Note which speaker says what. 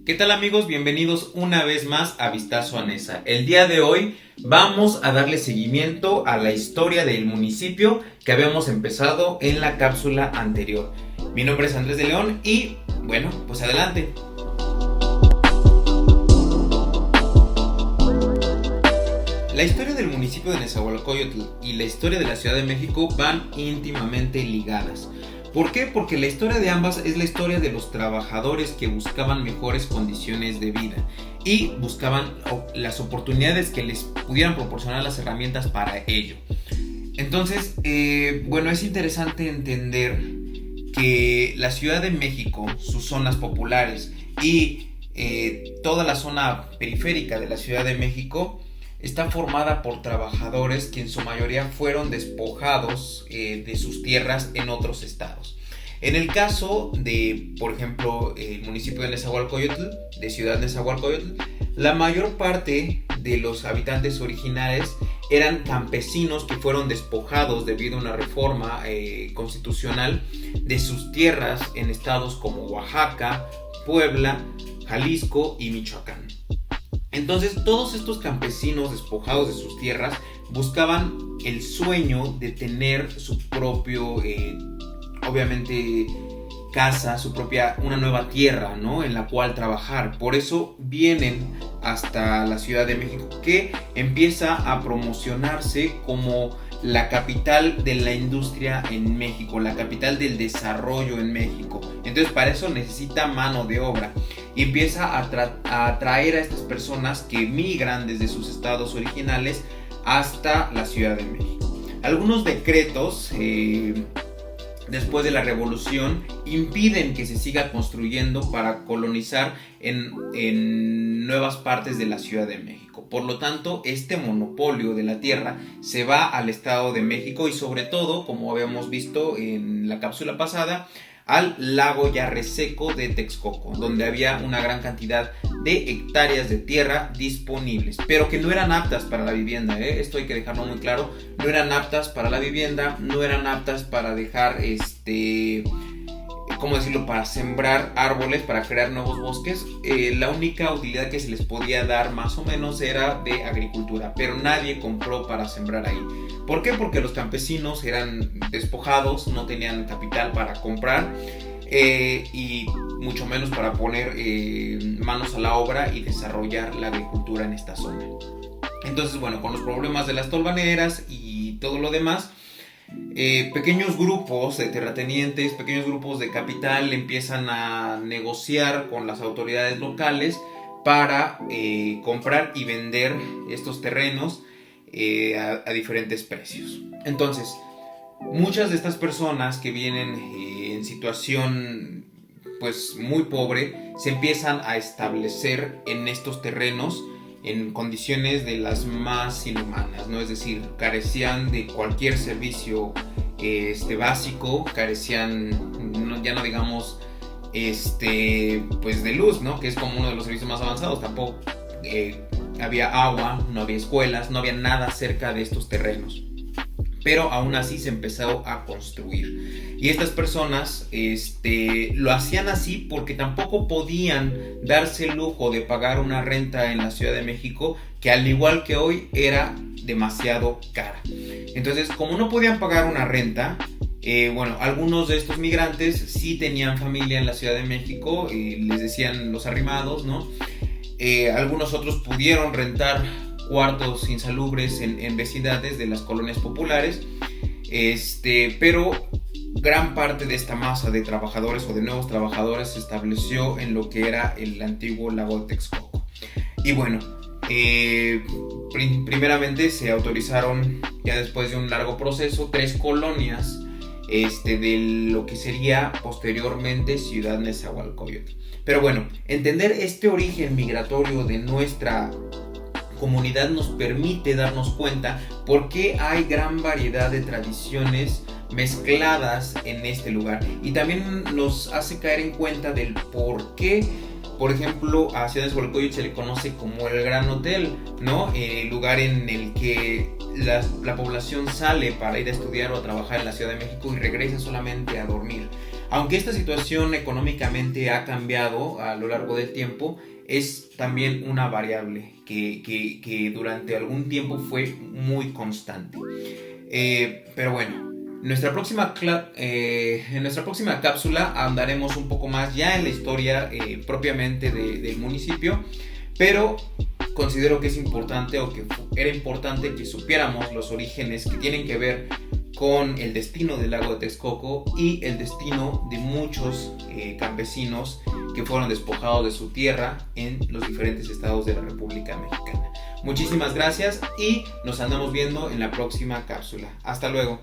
Speaker 1: ¿Qué tal amigos? Bienvenidos una vez más a Vistazo a Nesa. El día de hoy vamos a darle seguimiento a la historia del municipio que habíamos empezado en la cápsula anterior. Mi nombre es Andrés de León y bueno, pues adelante. La historia del municipio de Nezahualcóyotl y la historia de la Ciudad de México van íntimamente ligadas. ¿Por qué? Porque la historia de ambas es la historia de los trabajadores que buscaban mejores condiciones de vida y buscaban las oportunidades que les pudieran proporcionar las herramientas para ello. Entonces, es interesante entender que la Ciudad de México, sus zonas populares y toda la zona periférica de la Ciudad de México está formada por trabajadores que en su mayoría fueron despojados de sus tierras en otros estados. En el caso de, por ejemplo, el municipio de Nezahualcóyotl, de Ciudad Nezahualcóyotl, la mayor parte de los habitantes originales eran campesinos que fueron despojados debido a una reforma constitucional de sus tierras en estados como Oaxaca, Puebla, Jalisco y Michoacán. Entonces todos estos campesinos despojados de sus tierras buscaban el sueño de tener su propio, obviamente, casa, una nueva tierra, ¿no? En la cual trabajar. Por eso vienen hasta la Ciudad de México, que empieza a promocionarse como la capital de la industria en México, la capital del desarrollo en México. Entonces para eso necesita mano de obra y empieza a atraer a estas personas que migran desde sus estados originales hasta la Ciudad de México. Algunos decretos después de la revolución impiden que se siga construyendo para colonizar en nuevas partes de la Ciudad de México. Por lo tanto, este monopolio de la tierra se va al Estado de México y sobre todo, como habíamos visto en la cápsula pasada, al lago ya reseco de Texcoco, donde había una gran cantidad de hectáreas de tierra disponibles, pero que no eran aptas para la vivienda, esto hay que dejarlo muy claro, no eran aptas para la vivienda, no eran aptas para dejar, para sembrar árboles, para crear nuevos bosques. La única utilidad que se les podía dar más o menos era de agricultura, pero nadie compró para sembrar ahí. ¿Por qué? Porque los campesinos eran despojados, no tenían capital para comprar y mucho menos para poner manos a la obra y desarrollar la agricultura en esta zona. Entonces, con los problemas de las tolvaneras y todo lo demás, pequeños grupos de terratenientes, pequeños grupos de capital empiezan a negociar con las autoridades locales para comprar y vender estos terrenos a diferentes precios. Entonces, muchas de estas personas que vienen en situación pues muy pobre se empiezan a establecer en estos terrenos en condiciones de las más inhumanas, ¿no? Es decir, carecían de cualquier servicio básico, carecían, ya no digamos, pues de luz, ¿no? Que es como uno de los servicios más avanzados. Tampoco había agua, no había escuelas, no había nada cerca de estos terrenos. Pero aún así se empezó a construir. Y estas personas lo hacían así porque tampoco podían darse el lujo de pagar una renta en la Ciudad de México, que al igual que hoy era demasiado cara. Entonces, como no podían pagar una renta, algunos de estos migrantes sí tenían familia en la Ciudad de México, les decían los arrimados, ¿no? Algunos otros pudieron rentar cuartos insalubres en vecindades de las colonias populares, pero gran parte de esta masa de trabajadores o de nuevos trabajadores se estableció en lo que era el antiguo lago de Texcoco. Y primeramente se autorizaron, ya después de un largo proceso, 3 colonias de lo que sería posteriormente Ciudad Nezahualcóyotl. Pero entender este origen migratorio de nuestra comunidad nos permite darnos cuenta por qué hay gran variedad de tradiciones mezcladas en este lugar, y también nos hace caer en cuenta del por qué, por ejemplo, a Ciudad Nezahualcóyotl se le conoce como el Gran Hotel, ¿no? El lugar en el que la población sale para ir a estudiar o a trabajar en la Ciudad de México y regresa solamente a dormir. Aunque esta situación económicamente ha cambiado a lo largo del tiempo, es también una variable que durante algún tiempo fue muy constante. Pero bueno, en nuestra próxima cápsula andaremos un poco más ya en la historia propiamente del municipio, pero considero que es importante o que era importante que supiéramos los orígenes que tienen que ver con el destino del lago de Texcoco y el destino de muchos campesinos que fueron despojados de su tierra en los diferentes estados de la República Mexicana. Muchísimas gracias y nos andamos viendo en la próxima cápsula. Hasta luego.